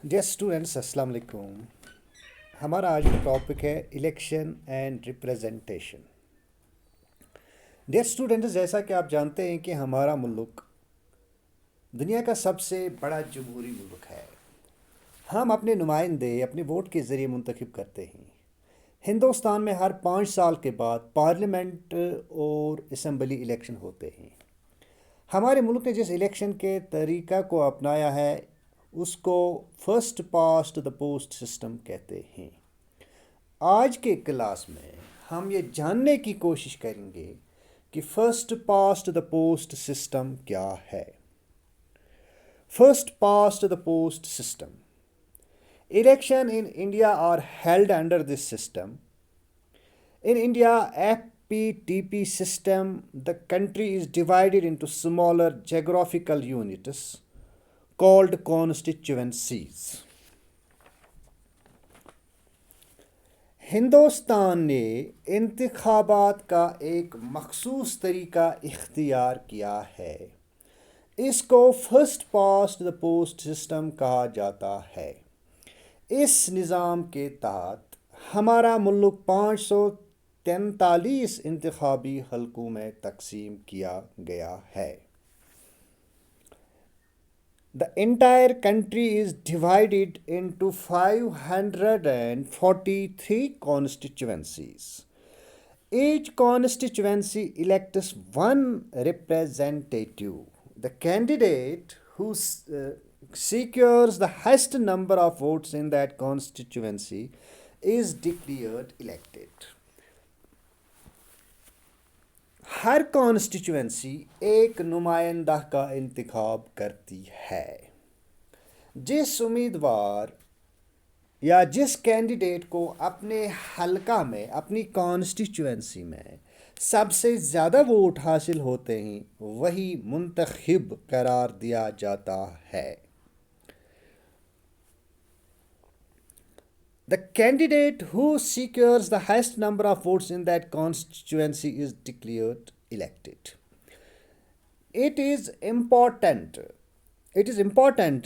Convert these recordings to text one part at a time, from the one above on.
Dear students अस्सलाम वालेकुम। हमारा आज का टॉपिक है election and representation. Dear students, जैसा कि आप जानते हैं कि हमारा मुल्क दुनिया का सबसे बड़ा जमहूरी मुल्क है। हम अपने नुमाइंदे अपने वोट के ज़रिए मुंतखब करते हैं। हिंदुस्तान में हर 5 साल के बाद पार्लियामेंट और असम्बली इलेक्शन होते हैं। हमारे मुल्क ने जिस इलेक्शन के तरीका को अपनाया है उसको first past the post system कहते हैं। आज के क्लास में हम ये जानने की कोशिश करेंगे कि first past the post system क्या है। First past the post system. Election in India are held under this system. In India, FPTP system, the country is divided into smaller geographical units called constituencies. Hindustan ने इंतखाबात का एक मखसूस तरीका इख्तियार किया है। इसको first past the post system कहा जाता है। इस निज़ाम के तहत हमारा मुल्क 543 इंतखाबी हलकों में तकसीम किया गया है। The entire country is divided into 543 constituencies. Each constituency elects one representative. The candidate who secures the highest number of votes in that constituency is declared elected. Her constituency एक नुमाइंदा का इंतखाब करती है। जिस उम्मीदवार या जिस कैंडिडेट को अपने हलका में अपनी कॉन्स्टिट्यूएंसी में सबसे ज़्यादा वोट हासिल होते हैं वही मुंतखब करार दिया जाता है। The candidate who secures the highest number of votes in that constituency is declared elected. It is important. It is important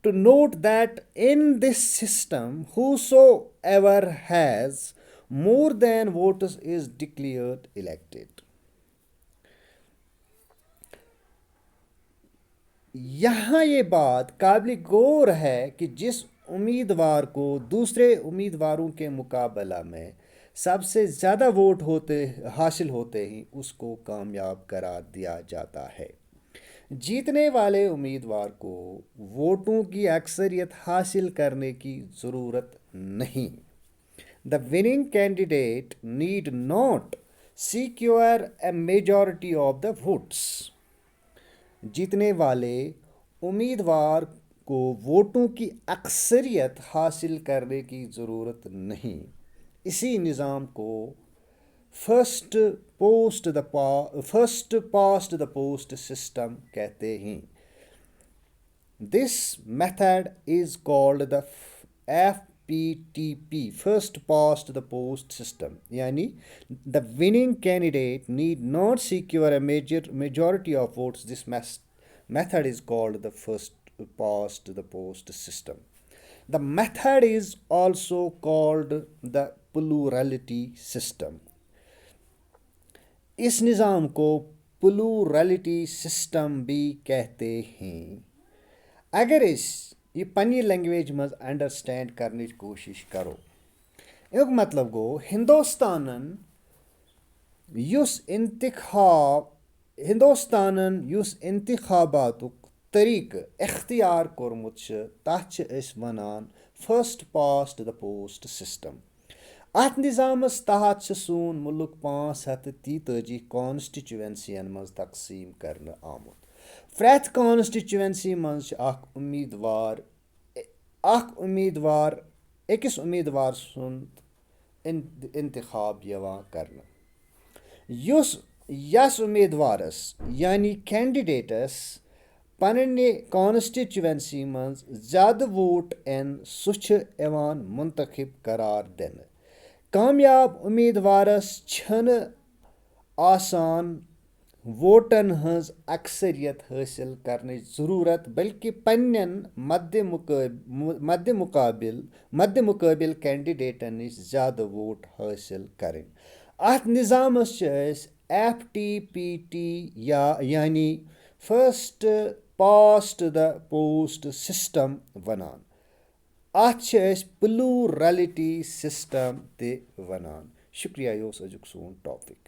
to note that in this system, whosoever has more than votes is declared elected. यहाँ ये बात काबिल गौर है कि जिस उम्मीदवार को दूसरे उम्मीदवारों के मुकाबला में सबसे ज़्यादा वोट हासिल होते हैं उसको कामयाब करार दिया जाता है। जीतने वाले उम्मीदवार को वोटों की अक्सरियत हासिल करने की ज़रूरत नहीं। The winning candidate need not secure a majority of the votes. जीतने वाले उम्मीदवार को वोटों की अक्सरियत हासिल करने की ज़रूरत नहीं। इसी निज़ाम को first past the post system कहते हैं। This method is called the FPTP, first past the post system, यानी the winning candidate need not secure a majority of votes. This method is called the first past the post system. The method is also called the plurality system. इस निज़ाम को plurality system भी कहते हैं। अगर ये पन्नी language में understand करने की कोशिश करो, एक मतलब गो हिंदुस्तानन युस इंतखाबातुक तरीक इख्तियार कोरमुत तथ वनान first past the post system. अत निज़ामस तहत सून मुल्क 543 कॉन्स्टिट्यूएंसियन मज तकसीम करने आमुत। प्रेथ कॉन्स्टिट्यूएंसी मज अकिस उम्मीदवार सुंद इंतखाब यवान करने। यस उम्मीदवारस यानी कैंडिडेटस पन्ने कॉन्स्टिट्यूएंसी मज ज़्यादा वोट एन सुछ एवान मुंतखब करार दिन। कामयाब उम्मीदवारस छन आसान वोटन हज अक्सरियत हासिल करने ज़रूरत बल्कि पन्नन मद्द मुकाबिल कैंडिडेटन नश ज़्यादा वोट हासिल करें। अत निज़ामस FTPT यानी first past the post system वनान। अत प्लूरलिटी सिस्टम ते वनान। शुक्रिया, यह अजुक सोन टॉपिक।